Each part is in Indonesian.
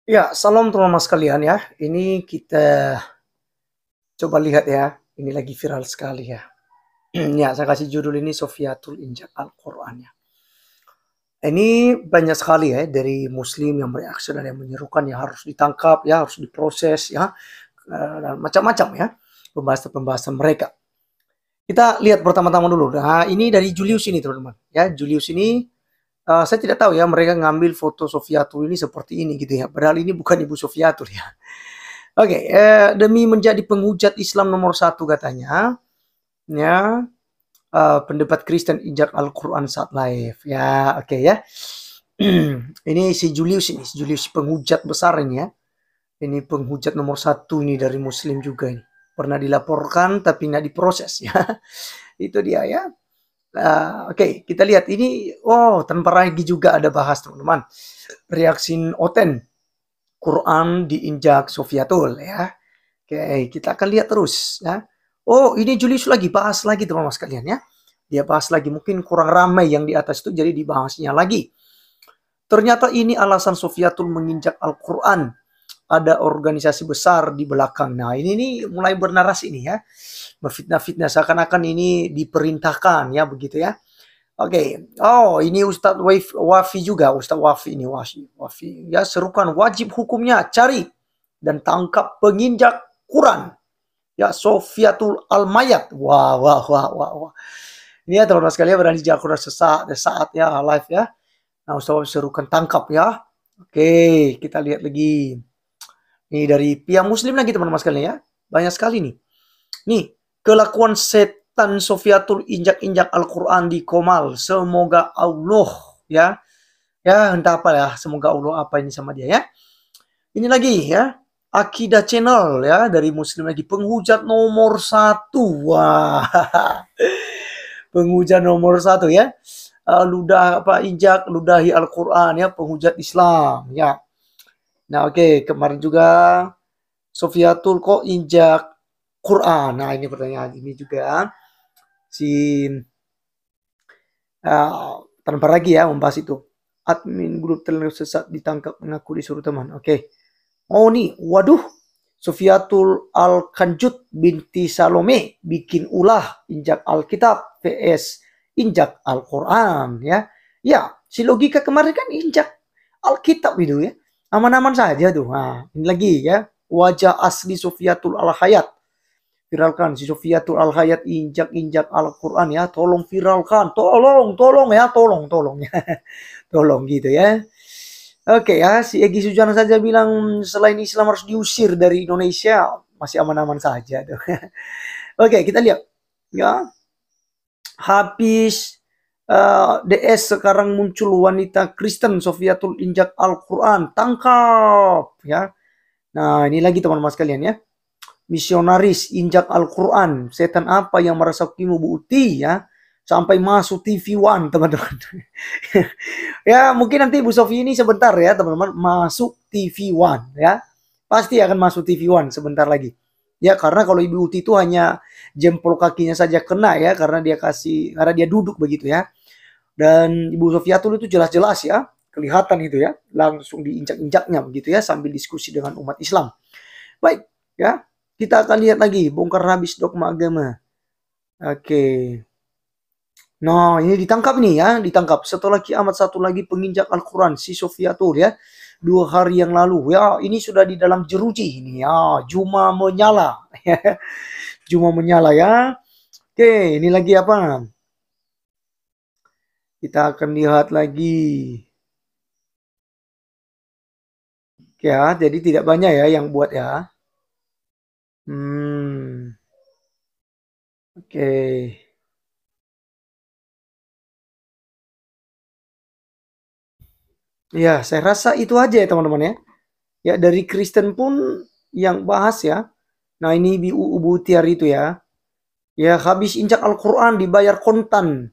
Ya, salam teman-teman sekalian ya. Ini kita coba lihat ya. Ini lagi viral sekali ya. Ya, saya kasih judul ini Sofiatul Injak Al-Quran ya. Ini banyak sekali ya dari Muslim yang bereaksi dan yang menyerukan ya harus ditangkap ya, harus diproses ya, dan macam-macam ya pembahasan-pembahasan mereka. Kita lihat pertama-tama dulu. Nah, ini dari Julius ini teman-teman. Ya, Julius ini saya tidak tahu ya mereka ngambil foto Sofiatul ini seperti ini gitu ya. Padahal ini bukan Ibu Sofiatul ya. Oke, demi menjadi penghujat Islam nomor satu katanya, ya, pendapat Kristen injak Al-Quran saat live. Ya, oke ya. Ini si Julius ini, si Julius penghujat besar ini ya. Ini penghujat nomor satu ini dari Muslim juga ini. Pernah dilaporkan tapi nggak diproses ya. Itu dia ya. Oke, kita lihat ini. Oh, tanpa lagi juga ada bahas teman-teman. Reaksi Oten, Quran diinjak Sofiatul ya. Oke, kita akan lihat terus ya. Oh, ini Julius lagi bahas lagi teman-teman sekalian ya. Dia bahas lagi mungkin kurang ramai yang di atas itu jadi dibahasnya lagi. Ternyata ini alasan Sofiatul menginjak Al-Quran. Ada organisasi besar di belakang. Nah, ini nih mulai bernarasi ini ya. Memfitnah-fitnah seakan-akan ini diperintahkan ya begitu ya. Oke. Oh, ini Ustadz Wafi juga, Ustadz Wafi ini Wafi. Ya, serukan wajib hukumnya cari dan tangkap penginjak Quran. Ya, Sofiatul Al-Mayat. Wah, wah, wah, wah, wah. Ini ya teman-teman sekalian berani Jakarta sesaat ya live ya. Nah, Ustaz serukan tangkap ya. Oke, kita lihat lagi. Ini dari pihak Muslim lagi teman-teman sekalian ya. Banyak sekali nih. Nih, kelakuan setan Sofiatul injak-injak Al-Quran di Komal. Semoga Allah ya. Ya, entah apa ya. Semoga Allah apa ini sama dia ya. Ini lagi ya. Akidah Channel ya dari Muslim lagi penghujat nomor satu. Wah, penghujat nomor satu ya. Ludah apa injak ludahi Al-Quran ya penghujat Islam ya. Nah oke, kemarin juga Sofiatul kok injak Quran. Nah ini pertanyaan ini juga si tanpa lagi ya membahas itu. Admin grup terlalu sesat ditangkap mengaku disuruh teman. Oke. Oh nih, waduh. Sofiatul Al-Kanjut binti Salome bikin ulah injak Alkitab vs injak Al-Quran ya. Ya, si logika kemarin kan injak Alkitab itu ya. Aman-aman saja tuh. Nah, ini lagi ya. Wajah asli Sofiatul Al-Hayat. Viralkan si Sofiatul Al-Hayat injak-injak Al-Quran ya. Tolong viralkan. Tolong ya. Tolong ya. Tolong gitu ya. Oke ya, si Egy Sujana saja bilang selain Islam harus diusir dari Indonesia, masih aman-aman saja. Oke, kita lihat. Ya, habis DS sekarang muncul wanita Kristen Sofiatul injak Al-Quran, tangkap ya. Nah, ini lagi teman-teman sekalian ya. Misionaris injak Al-Quran, setan apa yang merasa kimu bukti ya, sampai masuk TV One teman-teman. Ya mungkin nanti Bu Sofi ini sebentar ya teman-teman masuk TV One ya. Pasti akan masuk TV One sebentar lagi. Ya karena kalau Ibu Uti itu hanya jempol kakinya saja kena ya karena dia duduk begitu ya. Dan Ibu Sofiatul itu jelas-jelas ya kelihatan itu ya langsung diinjak-injaknya begitu ya sambil diskusi dengan umat Islam. Baik ya kita akan lihat lagi bongkar habis dogma agama. Oke. Nah, ini ditangkap nih ya, ditangkap. Setelah kiamat satu lagi penginjak Al-Quran, si Sofiatul ya. 2 hari yang lalu. Ya, ini sudah di dalam jeruji ini ya. Juma menyala. Juma menyala ya. Oke, ini lagi apa? Kita akan lihat lagi. Ya, jadi tidak banyak ya yang buat ya. Hmm, oke. Ya, saya rasa itu aja ya teman-teman ya. Ya, dari Kristen pun yang bahas ya. Nah, ini Ibu Tiar itu ya. Ya, habis injak Al-Quran dibayar kontan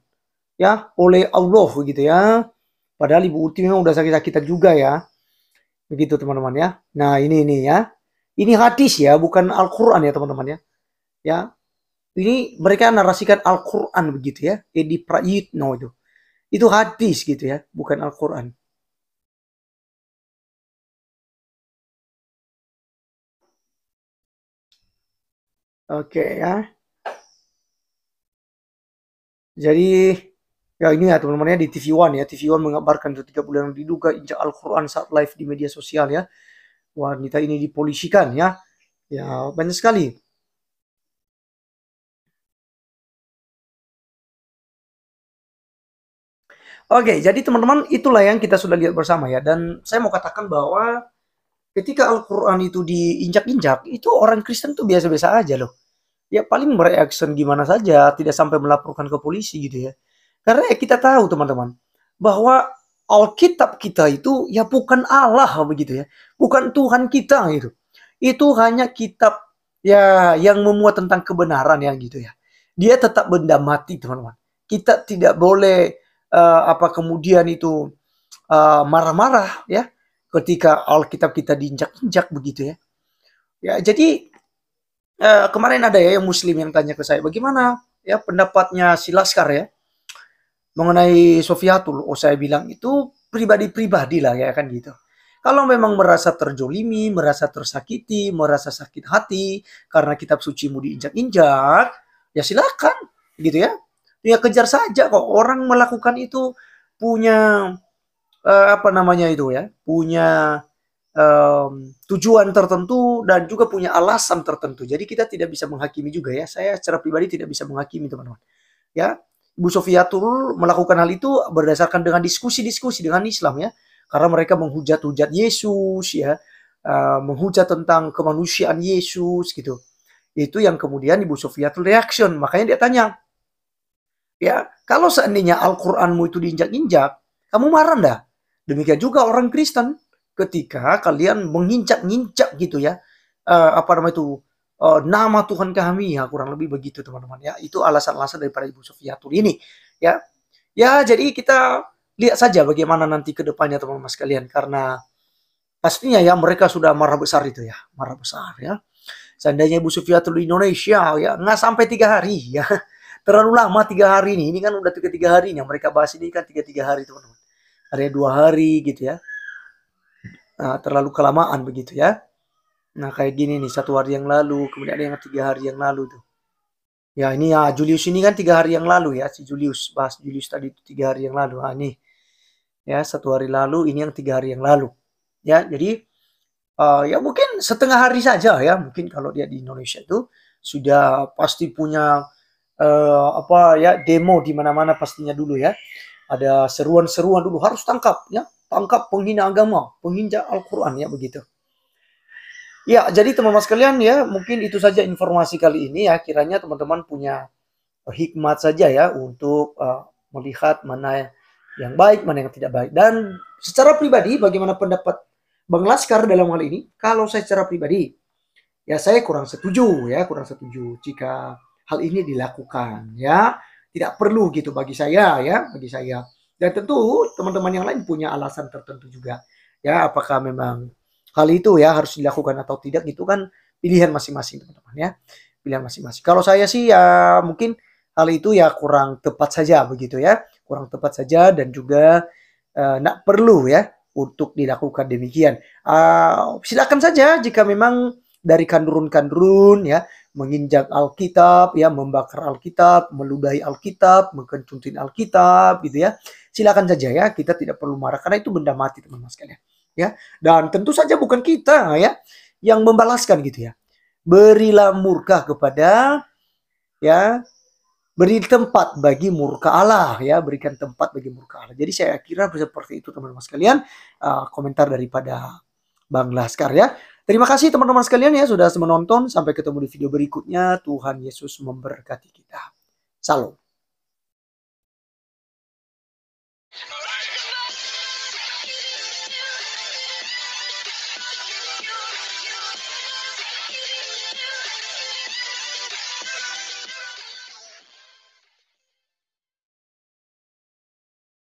ya oleh Allah gitu ya. Padahal Ibu Uti memang udah sakit-sakitan juga ya. Begitu teman-teman ya. Nah, ini ya. Ini hadis ya, bukan Al-Quran ya teman-teman ya. Ya, ini mereka narasikan Al-Quran begitu ya. Edi Prayitno itu. Itu hadis gitu ya, bukan Al-Quran. Oke ya. Jadi ya ini ya teman-teman ya di TV One ya. TV One mengabarkan itu 3 bulan diduga injak Al-Quran saat live di media sosial ya. Wanita ini dipolisikan ya. Ya banyak sekali. Oke, jadi teman-teman itulah yang kita sudah lihat bersama ya. Dan saya mau katakan bahwa ketika Al-Quran itu diinjak-injak, itu orang Kristen tuh biasa-biasa aja loh. Ya paling bereaction gimana saja, tidak sampai melaporkan ke polisi gitu ya. Karena ya kita tahu teman-teman, bahwa Alkitab kita itu ya bukan Allah begitu ya. Bukan Tuhan kita gitu. Itu hanya kitab ya yang memuat tentang kebenaran ya gitu ya. Dia tetap benda mati teman-teman. Kita tidak boleh apa kemudian itu marah-marah ya ketika Alkitab kita diinjak-injak begitu ya. Ya jadi kemarin ada ya yang Muslim yang tanya ke saya, bagaimana ya pendapatnya si Laskar ya mengenai Sofiatul. Oh saya bilang itu pribadi-pribadi lah ya kan gitu. Kalau memang merasa terjolimi, merasa tersakiti, merasa sakit hati karena kitab suci mu diinjak-injak, ya silakan gitu ya. Ya kejar saja kok orang melakukan itu punya apa namanya itu ya, punya tujuan tertentu dan juga punya alasan tertentu. Jadi kita tidak bisa menghakimi juga ya. Saya secara pribadi tidak bisa menghakimi teman-teman. Ya, Ibu Sofiatul melakukan hal itu berdasarkan dengan diskusi-diskusi dengan Islam ya. Karena mereka menghujat-hujat Yesus ya, menghujat tentang kemanusiaan Yesus gitu. Itu yang kemudian Ibu Sofiatul reaction. Makanya dia tanya, ya kalau seandainya Al-Quranmu itu diinjak-injak, kamu marah enggak? Demikian juga orang Kristen ketika kalian menginjak-injak gitu ya, apa namanya itu, nama Tuhan kami ya kurang lebih begitu teman-teman ya. Itu alasan-alasan daripada Ibu Sofiatul ini ya. Ya jadi kita lihat saja bagaimana nanti ke depannya teman-teman sekalian karena pastinya ya mereka sudah marah besar itu ya, marah besar ya. Seandainya Ibu Sufiatul di Indonesia ya nggak sampai 3 hari ya. Terlalu lama 3 hari nih. Ini kan udah tiga harinya mereka bahas ini kan tiga hari teman-teman. Ada 2 hari gitu ya. Nah, terlalu kelamaan begitu ya. Nah kayak gini nih 1 hari yang lalu, kemudian ada yang 3 hari yang lalu tuh. Ya ini ya Julius ini kan 3 hari yang lalu ya si Julius bahas Julius tadi 3 hari yang lalu. Nah ini ya 1 hari lalu ini yang 3 hari yang lalu. Ya jadi ya mungkin setengah hari saja ya mungkin kalau dia di Indonesia itu sudah pasti punya apa ya demo di mana-mana pastinya dulu ya. Ada seruan-seruan dulu harus tangkap ya, tangkap penghina agama, penginjak Al-Qur'an ya begitu. Ya, jadi teman-teman sekalian ya, mungkin itu saja informasi kali ini ya. Kiranya teman-teman punya hikmat saja ya untuk melihat mana yang baik, mana yang tidak baik. Dan secara pribadi bagaimana pendapat Bang Laskar dalam hal ini? Kalau saya secara pribadi ya saya kurang setuju ya, kurang setuju jika hal ini dilakukan ya. Tidak perlu gitu bagi saya ya, bagi saya. Dan tentu teman-teman yang lain punya alasan tertentu juga. Ya, apakah memang hal itu ya harus dilakukan atau tidak itu kan pilihan masing-masing teman-teman ya. Pilihan masing-masing. Kalau saya sih ya mungkin hal itu ya kurang tepat saja begitu ya. Kurang tepat saja dan juga tidak perlu ya untuk dilakukan demikian. Silakan saja jika memang dari kandurun-kandurun ya menginjak Alkitab ya membakar Alkitab meludahi Alkitab mengkencutin Alkitab gitu ya silakan saja ya kita tidak perlu marah karena itu benda mati teman-teman sekalian ya dan tentu saja bukan kita ya yang membalaskan gitu ya berilah murka kepada ya beri tempat bagi murka Allah ya berikan tempat bagi murka Allah jadi saya kira seperti itu teman-teman sekalian komentar daripada Bang Laskar ya. Terima kasih teman-teman sekalian ya sudah menonton. Sampai ketemu di video berikutnya. Tuhan Yesus memberkati kita. Salam.